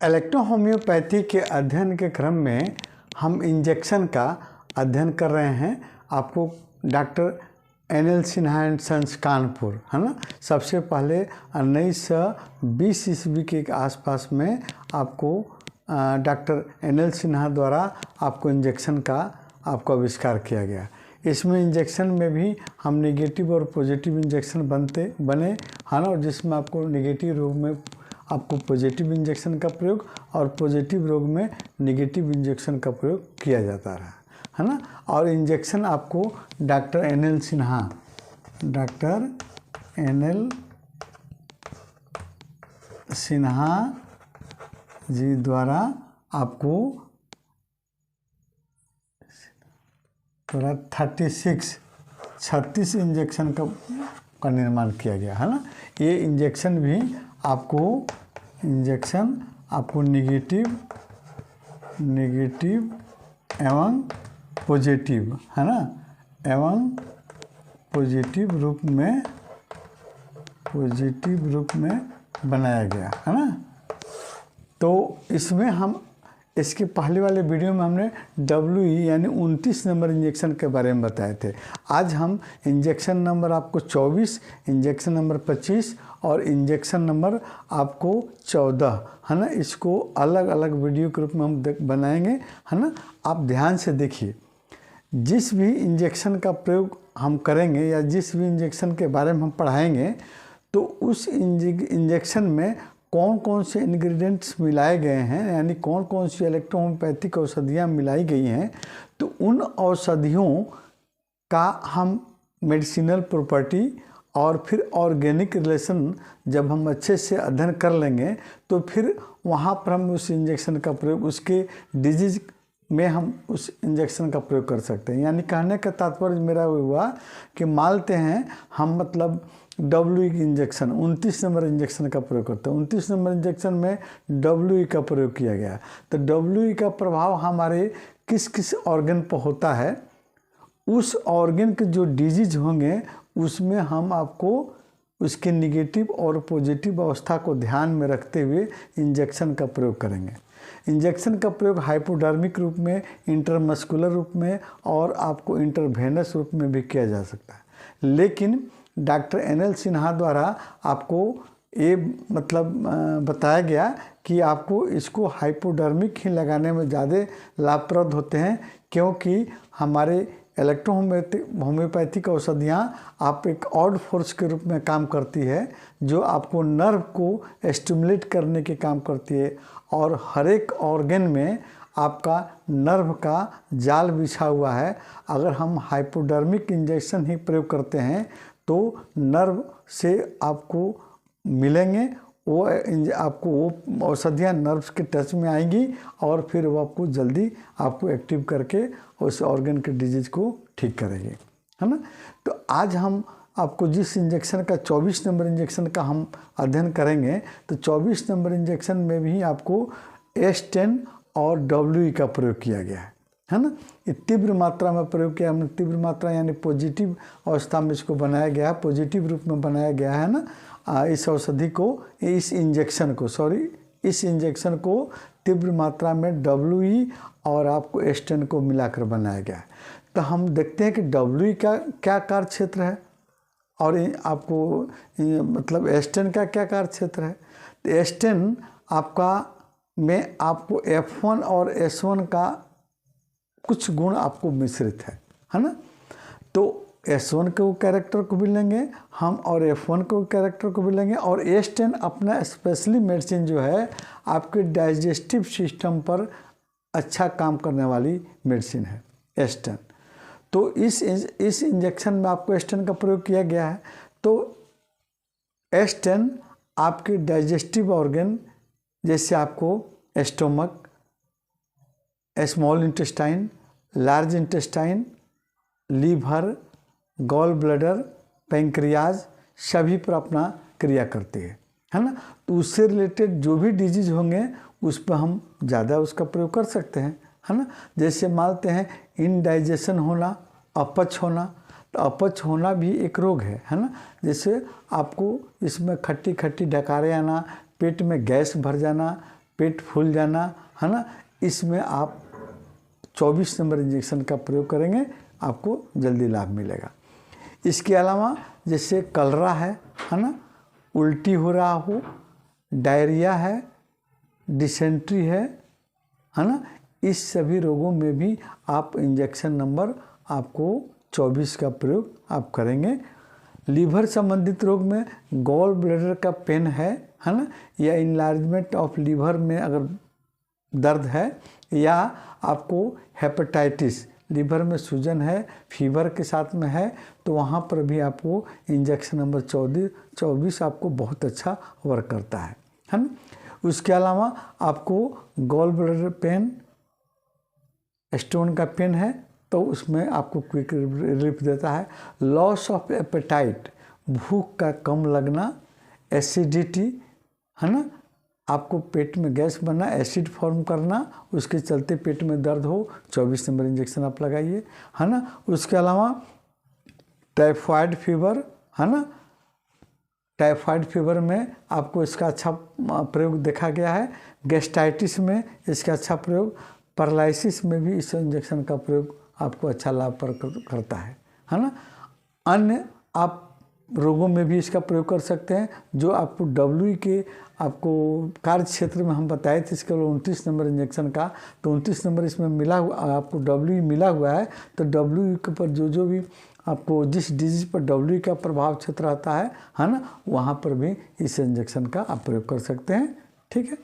Electrohomoeopathy के अध्ययन के क्रम में हम इंजेक्शन का अध्ययन कर रहे हैं। आपको doctor NL Sinha and sons Kanpur, है ना, सबसे पहले 1920 ईस्वी के आसपास में आपको डॉक्टर NL सिन्हा द्वारा आपको इंजेक्शन का आपको आविष्कार किया गया। इसमें इंजेक्शन में भी हम नेगेटिव और पॉजिटिव इंजेक्शन बने, है ना, और जिसमें आपको नेगेटिव रोग में आपको पॉजिटिव इंजेक्शन का प्रयोग और पॉजिटिव रोग में नेगेटिव इंजेक्शन का प्रयोग किया जाता रहा, है ना। और इंजेक्शन आपको डॉक्टर NL सिन्हा जी द्वारा आपको 36 इंजेक्शन का निर्माण किया गया, है ना। ये इंजेक्शन भी आपको नेगेटिव एवं पॉजिटिव, है ना, एवं पॉजिटिव रूप में बनाया गया, है ना। तो इसमें हम इसके पहले वाले वीडियो में हमने WE यानी 29 नंबर इंजेक्शन के बारे में बताए थे। आज हम इंजेक्शन नंबर आपको 24, इंजेक्शन नंबर 25 और इंजेक्शन नंबर आपको 14, है ना, इसको अलग अलग वीडियो के रूप में हम बनाएंगे, है ना। आप ध्यान से देखिए, जिस भी इंजेक्शन का प्रयोग हम करेंगे या जिस भी इंजेक्शन के बारे में हम पढ़ाएंगे तो उस इंजेक्शन में कौन कौन से इंग्रेडिएंट्स मिलाए गए हैं, यानी कौन कौन सी इलेक्ट्रोहोम्योपैथिक औषधियाँ मिलाई गई हैं, तो उन औषधियों का हम मेडिसिनल प्रॉपर्टी और फिर ऑर्गेनिक रिलेशन जब हम अच्छे से अध्ययन कर लेंगे तो फिर वहाँ पर हम उस इंजेक्शन का प्रयोग उसके डिजीज में हम उस इंजेक्शन का प्रयोग कर सकते हैं। यानी कहने का तात्पर्य मेरा हुआ कि मानते हैं हम मतलब WE इंजेक्शन 29 नंबर इंजेक्शन का प्रयोग करते हैं, 29 नंबर इंजेक्शन में WE का प्रयोग किया गया, तो WE का प्रभाव हमारे किस किस ऑर्गन पर होता है, उस ऑर्गन के जो डिजीज होंगे उसमें हम आपको उसके निगेटिव और पॉजिटिव अवस्था को ध्यान में रखते हुए इंजेक्शन का प्रयोग करेंगे। इंजेक्शन का प्रयोग हाइपोडर्मिक रूप में, इंटरमस्कुलर रूप में और आपको इंटरवेनस रूप में भी किया जा सकता है। लेकिन डॉक्टर NL सिन्हा द्वारा आपको ये मतलब बताया गया कि आपको इसको हाइपोडर्मिक ही लगाने में ज़्यादा लाभप्रद होते हैं, क्योंकि हमारे इलेक्ट्रोहोम्योपैथिक औषधियाँ आप एक ऑड फोर्स के रूप में काम करती है, जो आपको नर्व को स्टिमुलेट करने के काम करती है और हर एक ऑर्गन में आपका नर्व का जाल बिछा हुआ है। अगर हम हाइपोडर्मिक इंजेक्शन ही प्रयोग करते हैं तो नर्व से आपको मिलेंगे, वो आपको वो औषधियाँ नर्व्स के टच में आएंगी और फिर वो आपको जल्दी आपको एक्टिव करके उस ऑर्गन के डिजीज को ठीक करेंगे, है ना। तो आज हम आपको जिस इंजेक्शन का 24 नंबर इंजेक्शन का हम अध्ययन करेंगे, तो 24 नंबर इंजेक्शन में भी आपको S10 और WE का प्रयोग किया गया है ना। ये तीव्र मात्रा में प्रयोग किया हमने, तीव्र मात्रा यानी पॉजिटिव अवस्था में इसको बनाया गया, पॉजिटिव रूप में बनाया गया है ना। इस औषधि को, इस इंजेक्शन को तीव्र मात्रा में WE और आपको S10 को मिलाकर बनाया गया है। तो हम देखते हैं कि WE का क्या कार्य क्षेत्र है और आपको मतलब S10 का क्या कार्य क्षेत्र है। तो S10 आपका में आपको F1 और S1 का कुछ गुण आपको मिश्रित है ना। तो S1 के कैरेक्टर को भी लेंगे हम और F1 के कैरेक्टर को भी लेंगे, और S10 अपना स्पेशली मेडिसिन जो है आपके डाइजेस्टिव सिस्टम पर अच्छा काम करने वाली मेडिसिन है S10। तो इस इंजेक्शन में आपको S10 का प्रयोग किया गया है। तो S10 आपके डाइजेस्टिव ऑर्गन जैसे आपको stomach, small intestine, large intestine, liver, gall bladder, pancreas सभी पर अपना क्रिया करती है ना। तो उससे रिलेटेड जो भी डिजीज होंगे उस पर हम ज़्यादा उसका प्रयोग कर सकते हैं, है ना। जैसे मानते हैं इनडाइजेशन होना, अपच होना, तो अपच होना भी एक रोग है ना। जैसे आपको इसमें खट्टी खट्टी डकारें आना, पेट में गैस भर जाना, पेट फूल जाना, है ना, इसमें आप 24 नंबर इंजेक्शन का प्रयोग करेंगे, आपको जल्दी लाभ मिलेगा। इसके अलावा जैसे कलरा है ना, उल्टी हो रहा हो, डायरिया है, डिसेंट्री है ना, इस सभी रोगों में भी आप इंजेक्शन नंबर आपको 24 का प्रयोग आप करेंगे। लीवर संबंधित रोग में गॉल ब्लैडर का पेन है ना, या इनलार्जमेंट ऑफ लीवर में अगर दर्द है, या आपको हेपेटाइटिस, लीवर में सूजन है, फीवर के साथ में है, तो वहाँ पर भी आपको इंजेक्शन नंबर 24 आपको बहुत अच्छा वर्क करता है ना। उसके अलावा आपको गॉल ब्लैडर पेन, स्टोन का पेन है तो उसमें आपको क्विक रिलीफ देता है। लॉस ऑफ एपेटाइट, भूख का कम लगना, एसिडिटी, है ना, आपको पेट में गैस बनना, एसिड फॉर्म करना, उसके चलते पेट में दर्द हो, 24 नंबर इंजेक्शन आप लगाइए, है ना। उसके अलावा टाइफाइड फीवर, है ना, टाइफाइड फीवर में आपको इसका अच्छा प्रयोग देखा गया है। गैस्ट्राइटिस में इसका अच्छा प्रयोग, पैरालिसिस में भी इस इंजेक्शन का प्रयोग आपको अच्छा लाभ करता है ना। अन्य आप रोगों में भी इसका प्रयोग कर सकते हैं। जो आपको डब्ल्यू के आपको कार्य क्षेत्र में हम बताए थे इसके 29 नंबर इंजेक्शन का, तो 29 नंबर इसमें मिला हुआ, आपको डब्ल्यू मिला हुआ है, तो डब्ल्यू के पर जो भी आपको जिस डिजीज पर डब्ल्यू का प्रभाव क्षेत्र रहता है ना, वहाँ पर भी इस इंजेक्शन का आप प्रयोग कर सकते हैं। ठीक है।